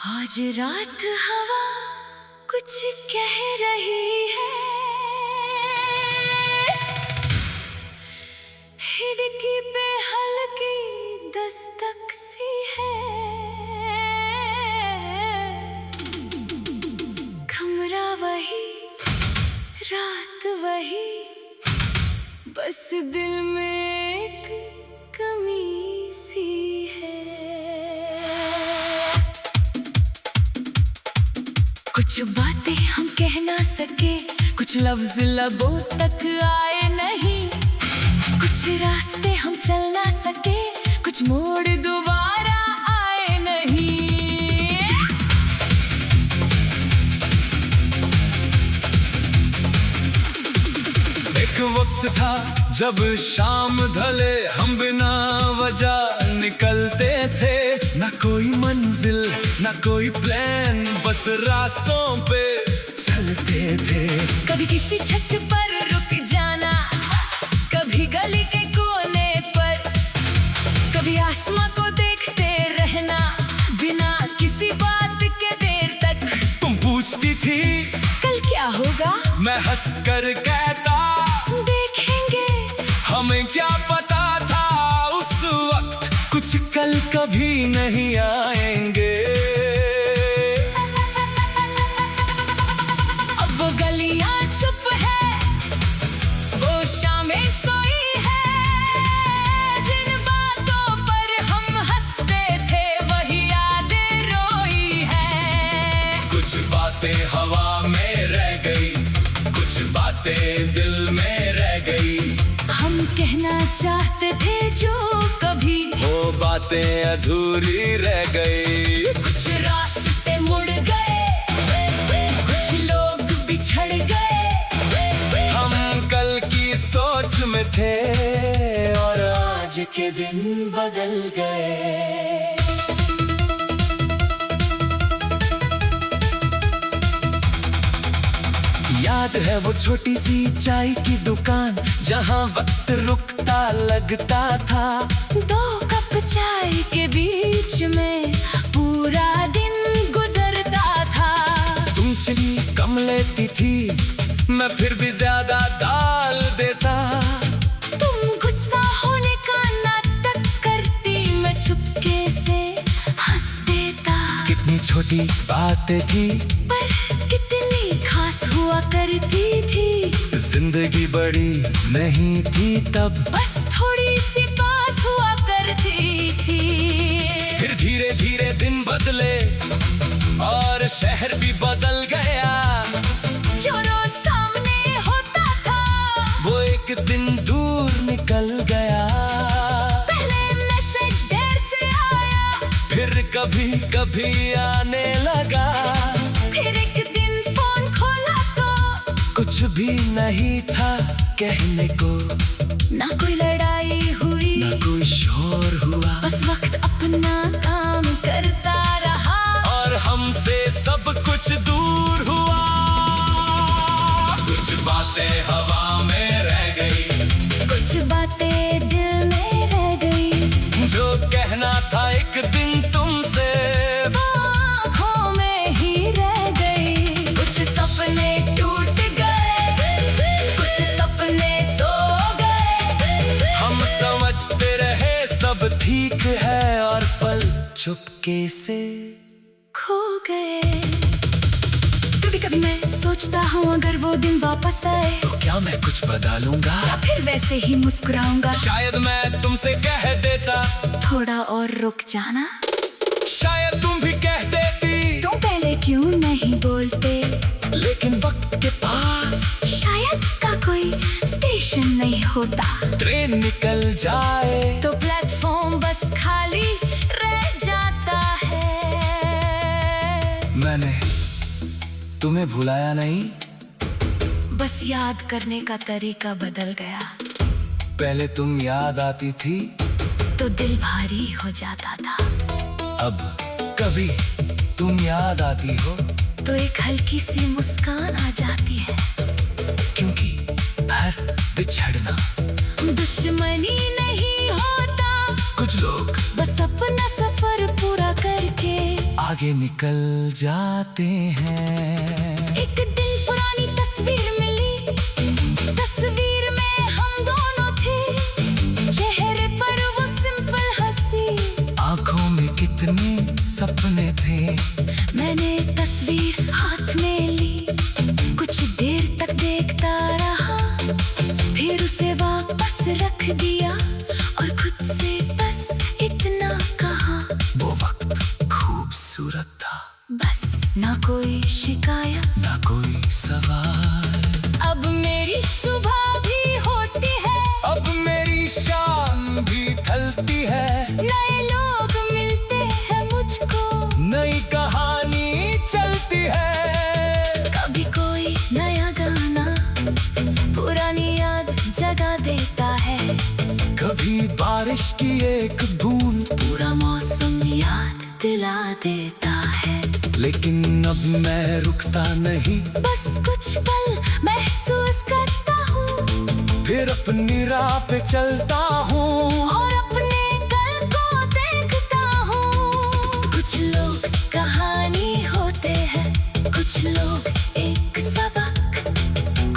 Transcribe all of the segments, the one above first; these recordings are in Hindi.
आज रात हवा कुछ कह रही है, खिड़की पे हल्की दस्तक सी है। कमरा वही, रात वही, बस दिल में एक कमी सी है। कुछ बातें हम कह ना सके, कुछ लफ्ज लबों तक आए नहीं, कुछ रास्ते हम चल ना सके, कुछ मोड़ दोबारा आए नहीं। एक वक्त था जब शाम ढले हम बिना वजह निकलते थे, न कोई मंजिल न कोई प्लान, बस रास्तों पे चलते थे। कभी किसी छत पर रुक जाना, कभी गली के कोने पर, कभी आसमां को देखते रहना बिना किसी बात के देर तक। तुम पूछती थी कल क्या होगा, मैं हंस कर कहता देखेंगे। हमें क्या पता था उस वक्त कुछ कल कभी नहीं आएंगे। अब वो गलियां चुप है, वो शामें सोई है, जिन बातों पर हम हंसते थे वही यादें रोई है। कुछ बातें हवा में रह गई, कुछ बातें दिल में रह गई। हम कहना चाहते थे जो कभी वो बातें अधूरी रह गई। कुछ रास्ते मुड़ गए, कुछ लोग बिछड़ गए। हम कल की सोच में थे और आज के दिन बदल गए। याद है वो छोटी सी चाय की दुकान, जहाँ वक्त रुकता लगता था। 2 कप चाय के बीच में पूरा दिन गुजरता था। तुम चीनी कम लेती थी, मैं फिर भी ज्यादा डाल देता। तुम गुस्सा होने का नाटक करती, मैं चुपके से हंस देता। कितनी छोटी बातें थी पर कितनी खास हुआ करती थी। जिंदगी बड़ी नहीं थी तब, बस थोड़ी सी पास हुआ करती थी। फिर धीरे धीरे दिन बदले और शहर भी बदल गया। जो रोज सामने होता था वो एक दिन दूर निकल गया। पहले मैसेज देर से आया, फिर कभी कभी आने लगा। फिर एक दिन फोन खोला तो कुछ भी नहीं था कहने को, ना कोई लड़ाई हुई, ना कोई शोर हुआ। बस वक्त अपना काम करता रहा और हमसे सब कुछ दूर हुआ। कुछ बातें हवा में रह गई, कुछ बातें दिल में रह गई। जो कहना था एक दिन तुमसे वो आँखों में ही रह गई। कुछ सपने टूट गए, कुछ सपने सो गए। हम समझते रहे सब ठीक है और पल चुपके से खो गए। कभी कभी मैं सोचता हूँ अगर वो दिन वापस आए तो क्या मैं कुछ बदलूंगा, या फिर वैसे ही मुस्कुराऊंगा। शायद मैं तुमसे कह देता थोड़ा और रुक जाना, शायद तुम भी कह देती तुम पहले क्यों नहीं बोलते। लेकिन वक्त के पास शायद का कोई स्टेशन नहीं होता, ट्रेन निकल जाए तो प्लेटफॉर्म बस खाली रह जाता है। मैंने तुम्हें भुलाया नहीं, बस याद करने का तरीका बदल गया। पहले तुम याद आती थी तो दिल भारी हो जाता था, अब कभी तुम याद आती हो तो एक हल्की सी मुस्कान आ जाती है। क्योंकि हर बिछड़ना दुश्मनी नहीं होता, कुछ लोग बस अपना सफर पूरा करके आ आगे निकल जाते हैं। एक दिन पुरानी तस्वीर मिली, तस्वीर में हम दोनों थे, चेहरे पर वो सिंपल हंसी, आंखों में कितने सपने थे। मैंने तस्वीर हाथ में ली, कुछ देर तक देखता रहा, फिर उसे वापस रख दिया और खुद से बस इतना कहा, वो वक्त खूबसूरत था, बस ना कोई शिकायत, ना कोई सवाल। अब मेरी सुबह भी होती है, अब मेरी शाम भी ढलती है, नए लोग मिलते हैं मुझको, नई कहानी चलती है। कभी कोई नया गाना पुरानी याद जगा देता है, कभी बारिश की एक बूंद पूरा मौसम याद दिला देता है। लेकिन अब मैं रुकता नहीं, बस कुछ पल महसूस करता हूँ फिर अपनी राह पे चलता हूँ। और अपने कल को देखता हूँ। कुछ लोग कहानी होते हैं, कुछ लोग एक सबक,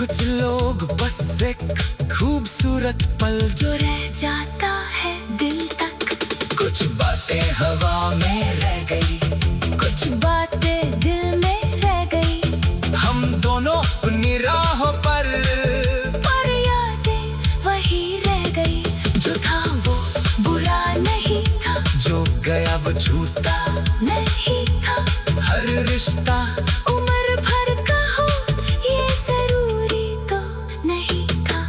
कुछ लोग बस एक खूबसूरत पल जो रह जाता है दिल तक। कुछ बातें हवा में रह गई, कुछ बातें दिल में रह गई, हम दोनों अपनी राहों पर यादें वही रह गई। जो था वो बुरा नहीं था, जो गया वो झूठा नहीं था, हर रिश्ता उम्र भर का हो ये जरूरी तो नहीं था।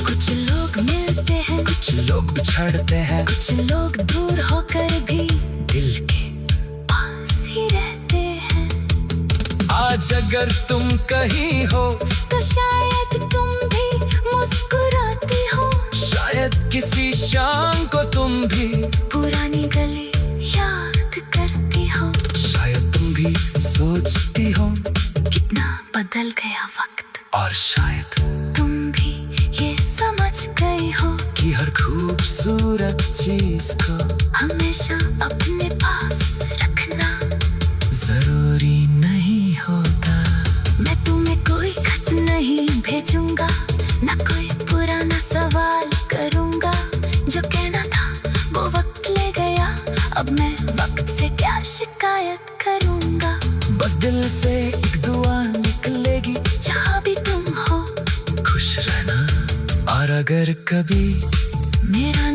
कुछ लोग मिलते हैं, कुछ लोग बिछड़ते हैं, कुछ लोग दूर होकर भी दिल के पास ही रहते हैं। आज अगर तुम कहीं हो तो शायद तुम भी मुस्कुराती हो, शायद किसी शाम को तुम भी पुरानी गली याद करती हो, शायद तुम भी सोचती हो कितना बदल गया वक्त, और शायद तुम भी ये समझ गए हो कि हर खूबसूरत चीज को हमेशा अपने पास रखना जरूरी नहीं होता। मैं तुम्हें कोई खत नहीं भेजूंगा, ना कोई पुराना सवाल करूंगा, जो कहना था वो वक्त ले गया, अब मैं वक्त से क्या शिकायत करूंगा। बस दिल से एक दुआ निकलेगी, जहाँ भी तुम हो खुश रहना, और अगर कभी मेरा